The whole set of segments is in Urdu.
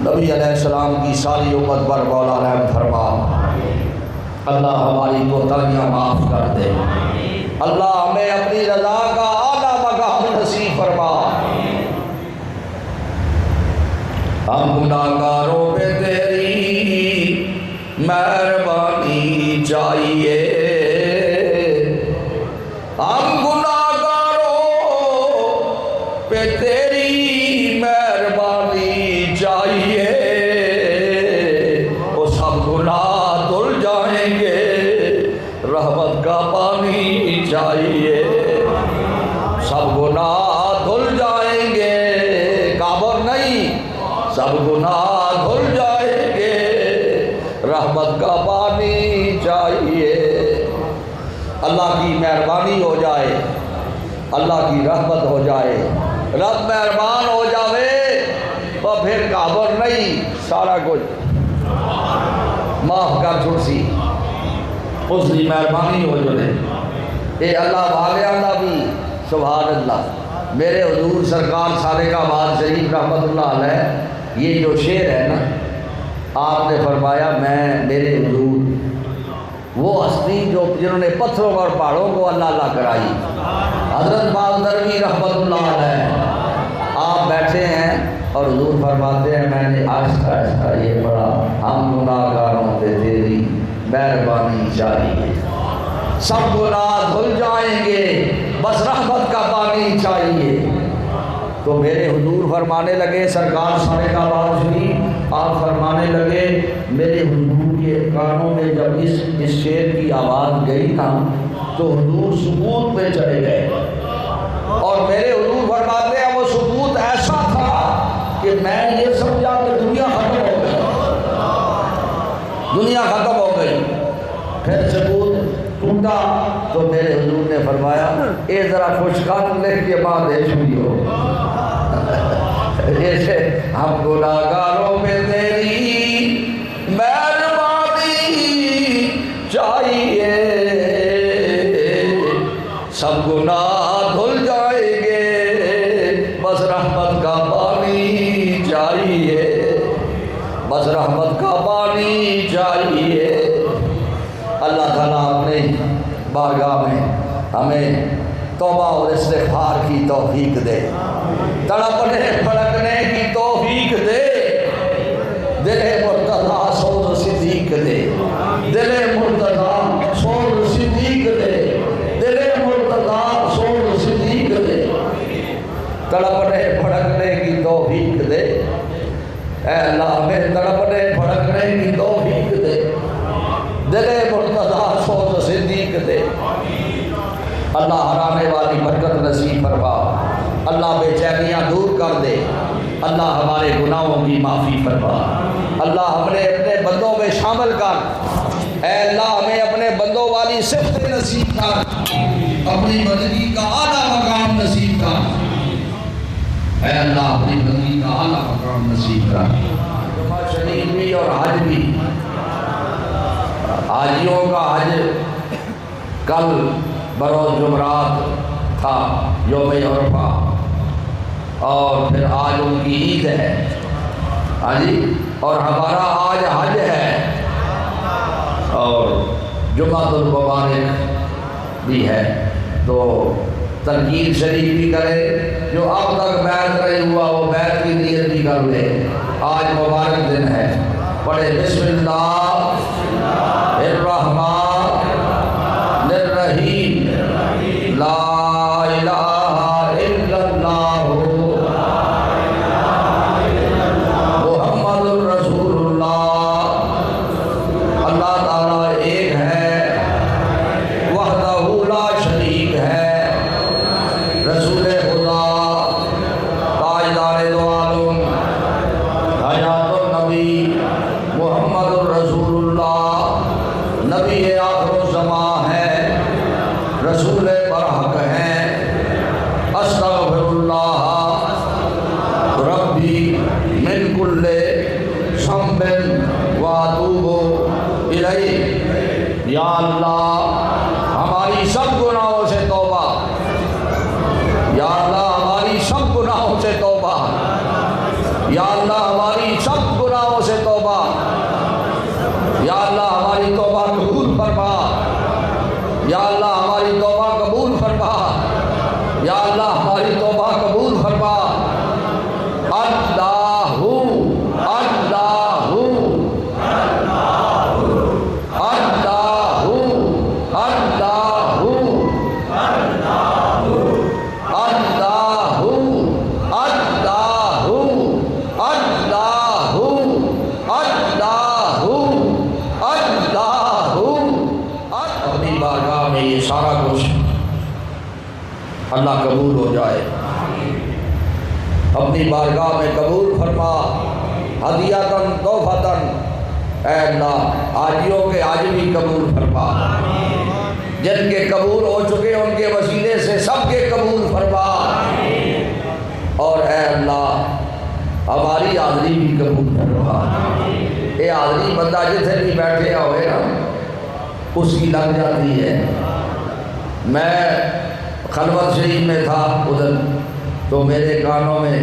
نبی علیہ السلام کی ساری امت پر مولا رحم فرما۔ اللہ ہماری کوتاہیاں معاف کر دے۔ اللہ ہمیں اپنی رضا کا اعلیٰ مقام نصیب فرما۔ ہم گناہگاروں پہ تیری مہربانی چاہیے، ہم گناہگاروں پہ تیری مہربانی چاہیے، وہ سب گناہ دھل جائیں گے، رحمت کا پانی چاہیے، سب گناہ دھل جائیں گے، کعبر نہیں، سب گناہ دھل جائیں گے، رحمت کا پانی چاہیے۔ اللہ کی مہربانی ہو جائے، اللہ کی رحمت ہو جائے، رب مہربان ہو جاوے تو پھر کعبر نہیں، سارا کچھ معاف کر چھوڑسی، اس کی مہربانی ہو جائے۔ اے اللہ والیاں دا بھی سبحان اللہ۔ میرے حضور سرکار صادق آباد شریف رحمت اللہ علیہ، یہ جو شعر ہے نا، آپ نے فرمایا میں میرے حضور وہ ہستی جو جنہوں نے پتھروں اور پہاڑوں کو اللہ اللہ کرائی، حضرت بازدروی رحمت اللہ علیہ، آپ بیٹھے ہیں اور حضور فرماتے ہیں میں نے آہستہ آہستہ یہ پڑھا، ہم گناہگاروں پہ تیری مہربانی چاہیے، سب گناہ دھل جائیں گے، بس رحمت کا پانی چاہیے۔ تو میرے حضور فرمانے لگے، سرکار صادق آباد شریف آپ فرمانے لگے، میرے حضور کے کانوں میں جب اس شعر کی آواز گئی نا تو حضور سکوت پہ چلے گئے، اور میرے حضور فرماتے ہیں وہ سکوت ایسا تھا کہ میں یہ سمجھا کہ دنیا ختم ہو گئی، دنیا ختم ہو گئی۔ پھر سکوت ٹوٹا تو میرے حضور نے فرمایا اے ذرا خوشخط لکھ کے بادش ہوئی ہو، جیسے ہم گناہگاروں پہ تیری مہربانی چاہیے، سب گناہ دھل جائیں گے، بس رحمت کا پانی چاہیے، بس رحمت کا پانی چاہیے۔ اللہ تعالیٰ اپنے بارگاہ میں ہمیں توبہ اور استغفار کی توفیق دے، تڑپنے پھڑکنے کی توفیق دے، دل مرتضیٰ سوز صدیق دے، دل مرتضیٰ سوز صدیق دے، دل مرتضیٰ سوز صدیق دے، تڑپنے پھڑکنے کی توفیق دے، اے اللہ ہمیں تڑپنے پھڑکنے کی توفیق دے، دل مرتضیٰ سوز صدیق دے۔ اللہ ہرانے والی برکت نصیب فرما، اللہ بے چینیاں دور کر دے، اللہ ہمارے گناہوں کی معافی فرما، اللہ ہمیں اپنے بندوں میں شامل کر، اے اللہ ہمیں اپنے بندوں والی صفت نصیب کر، اپنی بندگی کا اعلیٰ مقام نصیب کر، اے اللہ اپنی بندگی کا اعلیٰ مقام نصیب کر۔ جمعہ شریف بھی اور حج بھی، حاجیوں کا حج کل بروز جمعرات تھا، یوم عرفہ، اور پھر آج ان کی عید ہے، ہاں جی، اور ہمارا آج حج ہے، اور جمعہ المبارک بھی ہے، تو تنقید شریف بھی کرے، جو اب تک بیعت نہیں ہوا وہ بیعت کی نیت بھی کر لے، آج مبارک دن ہے، پڑھے بسم اللہ الرحمن الرحیم، لا الہ الا اللہ محمد الرسول اللہ، اللہ تعالیٰ ایک ہے، وحدہ لا شریک ہے، رسول خدا تاجدار دو عالم حیات النبی محمد الرسول اللہ، نبی آخر الزمان ہے، رسول برحق ہیں، استغفر اللہ ربی من کل ذنب واتوب الیہ۔ یا اللہ ہماری سب گناہوں سے توبہ، یا اللہ ہماری سب گناہوں سے توبہ، یا اللہ ہماری سب اللہ قبول ہو جائے، اپنی بارگاہ میں قبول فرما، ہدیۃً تحفۃً، اے اللہ حاجیوں کے حج بھی قبول فرما، جن کے قبول ہو چکے ان کے وسیلے سے سب کے قبول فرما، اور اے اللہ ہماری حاضری بھی قبول فرما۔ یہ حاضری بندہ جتنے بھی بیٹھے ہوئے نا اس کی لگ جاتی ہے۔ میں خلوت شریف میں تھا ادھر، تو میرے کانوں میں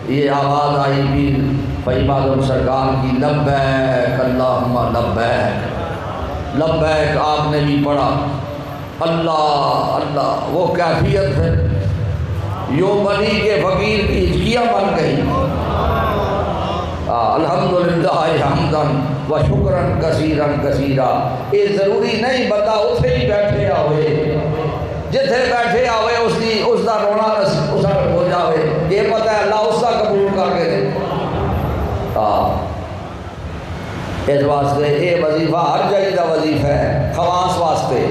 یہ آواز آئی پیر فہیم اعظم سرکار کی، لبیک اللہم لبیک لبیک، آپ نے بھی پڑھا، اللہ اللہ، وہ کیفیت ہے یوں بنی کہ فقیر کی ہچکیاں بن گئی۔ الحمدللہ حمداً و شکراً کثیراً کثیرا۔ یہ ضروری نہیں بندہ اتنے ہی بیٹھے ہوئے، جتنے بیٹھے ہوئے اس کا رونا اسر ہو جاوے، یہ پتہ ہے اللہ اس کا قبول کر کے دے۔ اس واسطے یہ وظیفہ ہر جگہ کا وظیفہ ہے، خواص واسطے،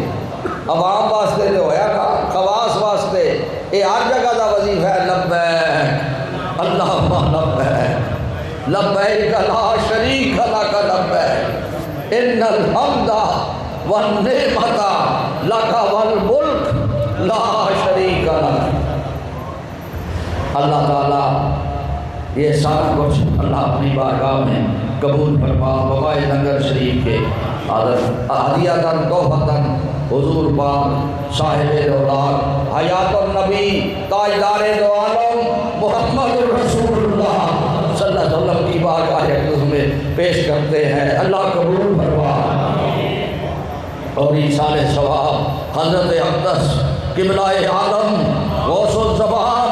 عوام واسطے تو ہویا نا، خواص واسطے یہ ہر جگہ کا وظیفہ ہے۔ لبیک اللہم لبیک لبیک لا شریک لک لبیک ان الحمد والنعمت لک والملک لا شریک لک۔ اللہ تعالیٰ یہ سارا کچھ اللہ اپنی بارگاہ میں قبول فرما۔ بابائے لنگر شریف کے ہدیۃً تحفۃً حضور پاک صاحب دولار حیات النبی تاجدار دو عالم محمد رسول اللہ صلی اللہ علیہ وسلم کی بارگاہ اقدس میں پیش کرتے ہیں، اللہ قبول فرما۔ اور ایصال ثواب حضرت اقدس قبلہ عالم غوث الزمان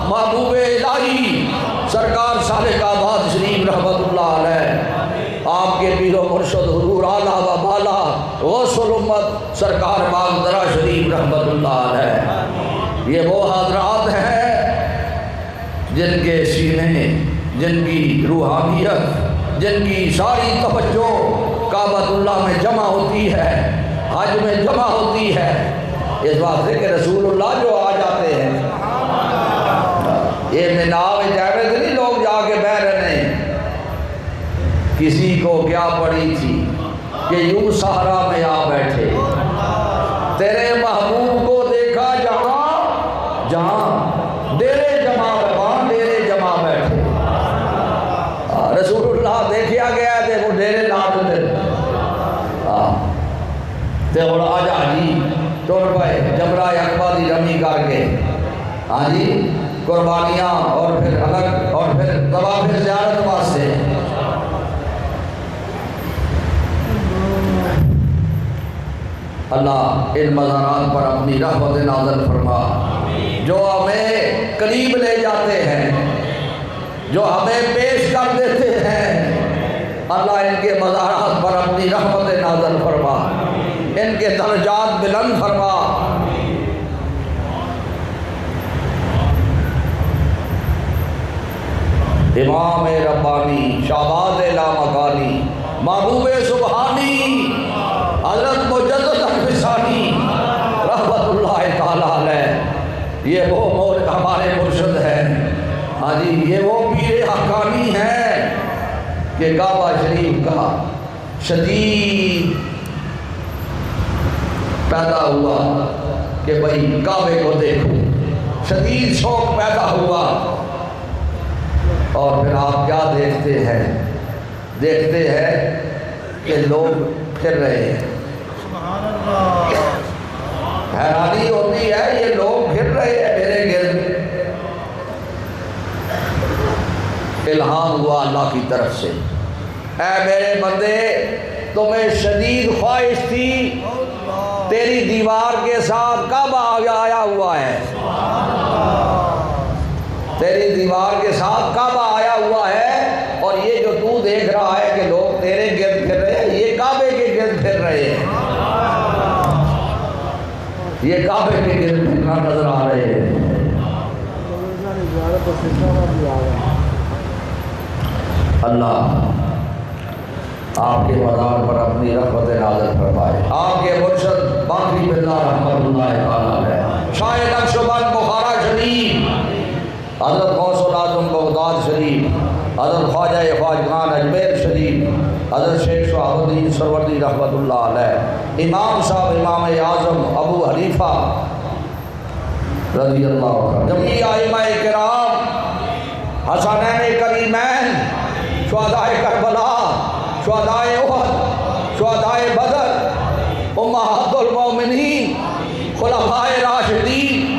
محبوب الہی سرکار صالح آباد شریف رحمۃ اللہ علیہ، آپ کے پیر و مرشد حضور اعلیٰ و بالا غوث الامت سرکار باغدرہ شریف رحمۃ اللہ علیہ، یہ وہ حضرات ہیں جن کے سینے، جن کی روحانیت، جن کی ساری توجہ کعبۃ اللہ میں جمع ہوتی ہے، حج میں جمع ہوتی ہے، اس واسطے کہ رسول اللہ جو آ جاتے ہیں، یہ مناو جاوید نہیں لوگ جا کے بہ رہے ہیں۔ کسی کو کیا پڑی تھی کہ یوں صحرا میں آ بیٹھے، تیرے محبوب کو دیکھا جہاں جہاں ڈیرے جمع وہاں ڈیرے جمع بیٹھے۔ رسول اللہ دیکھیا گیا تھے وہ ڈیرے لا دیتے تے اور آج حاجی ٹر پائے جمرہ عقبہ دی رمی کر کے، ہاں جی قربانیاں اور پھر الگ اور پھر طواف زیارت واسطے۔ اللہ ان مزارات پر اپنی رحمت نازل فرما، جو ہمیں قریب لے جاتے ہیں، جو ہمیں پیش کر دیتے ہیں، اللہ ان کے مزارات پر اپنی رحمت نازل فرما، ان کے درجات بلند فرما۔ امام ربانی شہباز لامکانی محبوب سبحانی حضرت مجدد الفسانی رحمت اللہ تعالیٰ علیہ، یہ وہ ہمارے مرشد ہیں، ہاں جی یہ وہ پیر حقانی ہیں کہ کعبہ شریف کا شدید پیدا ہوا کہ بھائی کعبے کو دیکھو، شدید شوق پیدا ہوا، اور پھر آپ کیا دیکھتے ہیں کہ لوگ پھر رہے ہیں۔ حیرانی ہوتی ہے یہ لوگ پھر رہے ہیں میرے گرد۔ الہام ہوا اللہ کی طرف سے، اے میرے بندے تمہیں شدید خواہش تھی، تیری دیوار کے ساتھ کعبہ آیا ہوا ہے، تیری دیوار کے ساتھ کعبہ آیا ہوا ہے، اور یہ جو تو دیکھ رہا ہے کہ لوگ تیرے گرد پھر رہے ہیں، یہ کعبے کے گرد پھر رہے ہیں، یہ کعبے کے گرد پھرنا نظر آ رہے ہیں۔ اللہ آپ کے مزار پر اپنی رحمت نازل فرمائے۔ آپ کے مرشد باقی باللہ رحمت اللہ تعالیٰ علیہ شاہ نقشبند بخارا شریف، حضرت غوث العظم بغداد شریف، حضرت خواجہ خواجگان اجمیر شریف، حضرت شیخ شہاب الدین سروردی رحمۃ اللہ علیہ، امام صاحب امام اعظم ابو حنیفہ رضی اللہ عنہ، جمیع ائمہ کرام، حسنین کریمین، شہدائے کربلا، شہدائے احد، شہدائے بدر، امہات المومنین، خلفائے راشدین،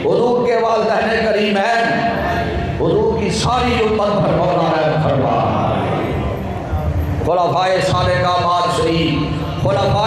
حضور کے والدین کریمین، حضور کی ساری امت پر مولانا رحم فرما، خلفائے صالحہ بعد شریف، خلفائے